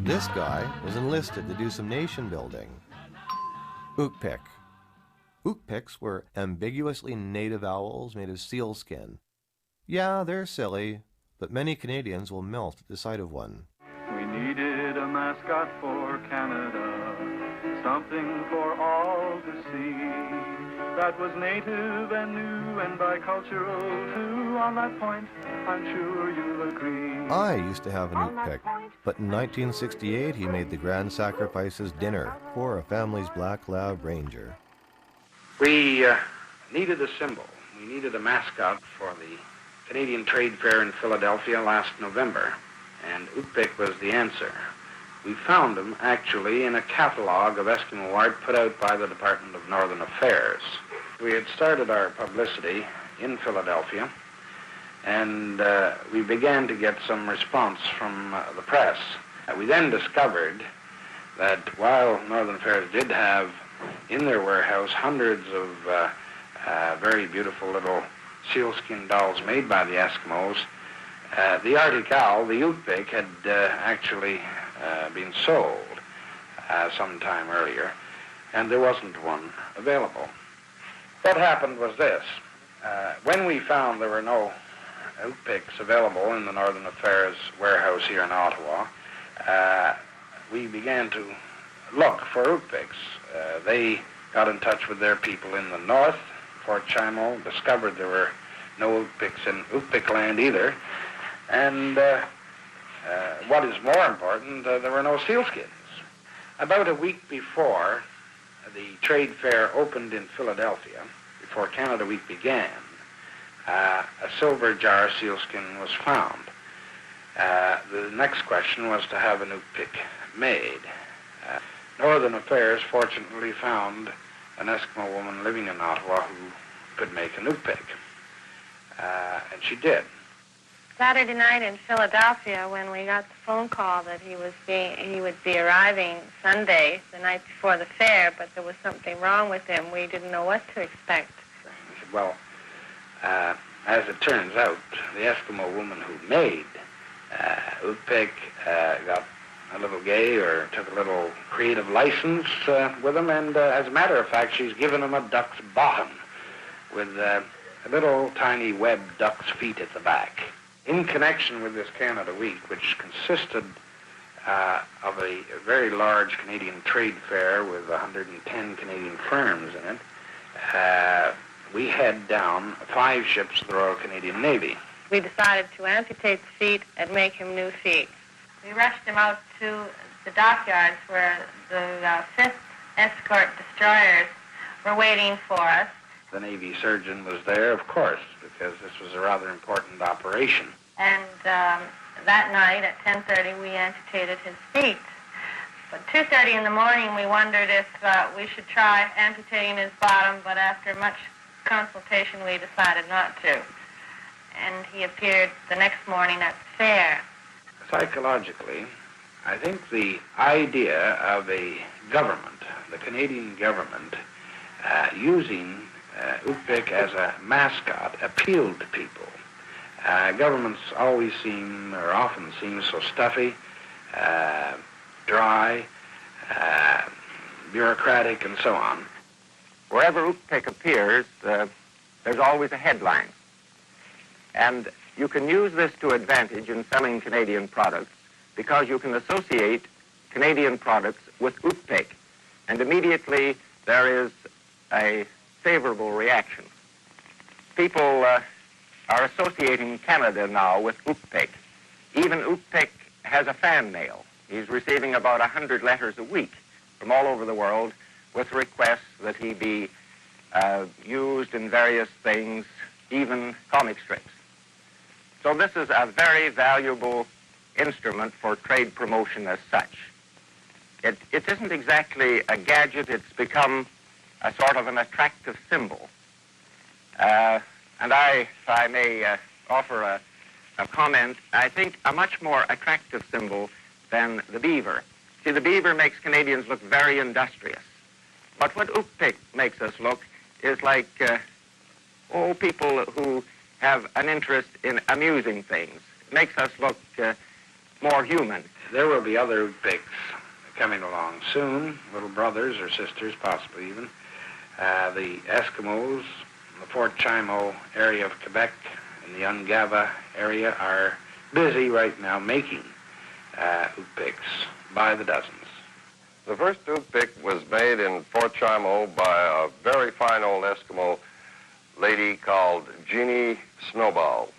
This guy was enlisted to do some nation building. Ookpik. Ookpiks were ambiguously native owls made of sealskin. Yeah, they're silly, but many Canadians will melt at the sight of one. We needed a mascot for Canada, something for all to see. That was native and new and bicultural too. On that point, I'm sure you'll agree. I used to have an ookpik, but in 1968 he made the Grand Sacrifices dinner for a family's black lab ranger. We needed a symbol. We needed a mascot for the Canadian Trade Fair in Philadelphia last November, and ookpik was the answer. We found him actually in a catalog of Eskimo art put out by the Department of Northern Affairs. We had started our publicity in Philadelphia, and we began to get some response from the press. We then discovered that while Northern Affairs did have in their warehouse hundreds of very beautiful little sealskin dolls made by the Eskimos, the Arctic owl, the ookpik, had actually been sold some time earlier, and there wasn't one available. What happened was this. When we found there were no ookpiks available in the Northern Affairs warehouse here in Ottawa, we began to look for ookpiks. They got in touch with their people in the north, Fort Chimo, discovered there were no ookpiks in ookpik land either, and what is more important, there were no sealskins. About a week before the trade fair opened in Philadelphia, before Canada Week began, a silver jar sealskin was found. The next question was to have an ookpik made. Northern Affairs fortunately found an Eskimo woman living in Ottawa who could make an ookpik, and she did. Saturday night in Philadelphia, when we got the phone call that he would be arriving Sunday, the night before the fair, but there was something wrong with him, we didn't know what to expect. He said, well, as it turns out, the Eskimo woman who made ookpik got a little gay or took a little creative license with him, and as a matter of fact, she's given him a duck's bottom with a little tiny webbed duck's feet at the back. In connection with this Canada Week, which consisted of a very large Canadian trade fair with 110 Canadian firms in it, we had down 5 ships of the Royal Canadian Navy. We decided to amputate the feet and make him new feet. We rushed him out to the dockyards where the 5th escort destroyers were waiting for us. The Navy surgeon was there, of course, because this was a rather important operation. And that night at 10:30 we amputated his feet. But 2:30 in the morning we wondered if we should try amputating his bottom, but after much consultation we decided not to. And he appeared the next morning at the fair. Psychologically, I think the idea of a government, the Canadian government, using ookpik as a mascot appealed to people. Governments always seem, or often seem, so stuffy, dry, bureaucratic, and so on. Wherever ookpik appears, there's always a headline. And you can use this to advantage in selling Canadian products because you can associate Canadian products with ookpik, and immediately there is a favorable reaction. People are associating Canada now with ookpik. Even ookpik has a fan mail. He's receiving about 100 letters a week from all over the world with requests that he be used in various things, even comic strips. So this is a very valuable instrument for trade promotion as such. It isn't exactly a gadget. It's become a sort of an attractive symbol. And if I may offer a comment, I think a much more attractive symbol than the beaver. See, the beaver makes Canadians look very industrious. But what ookpik makes us look is like, people who have an interest in amusing things. It makes us look more human. There will be other ookpiks coming along soon, little brothers or sisters, possibly even. The Eskimos in the Fort Chimo area of Quebec and the Ungava area are busy right now making ookpiks by the dozens. The first ookpik was made in Fort Chimo by a very fine old Eskimo lady called Jeannie Snowball.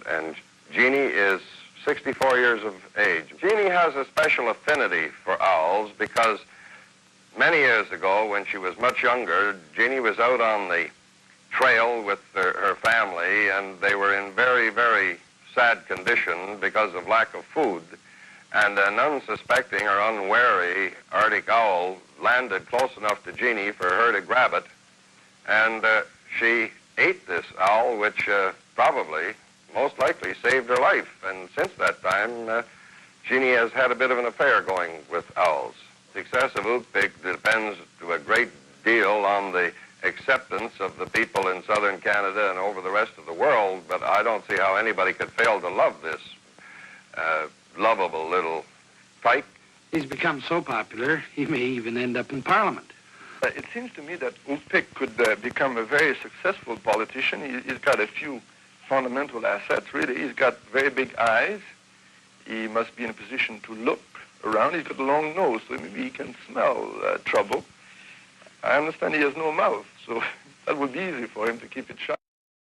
And Jeannie is 64 years of age. Jeannie has a special affinity for owls because many years ago, when she was much younger, Jeannie was out on the trail with her family, and they were in very, very sad condition because of lack of food. And an unsuspecting or unwary Arctic owl landed close enough to Jeannie for her to grab it, and she ate this owl, which probably, most likely, saved her life. And since that time, Jeannie has had a bit of an affair going with owls. Success of ookpik depends to a great deal on the acceptance of the people in southern Canada and over the rest of the world, but I don't see how anybody could fail to love this lovable little pike. He's become so popular, he may even end up in Parliament. It seems to me that ookpik could become a very successful politician. He's got a few fundamental assets, really. He's got very big eyes. He must be in a position to look around. He's got a long nose, so maybe he can smell trouble. I understand he has no mouth, so that would be easy for him to keep it shut.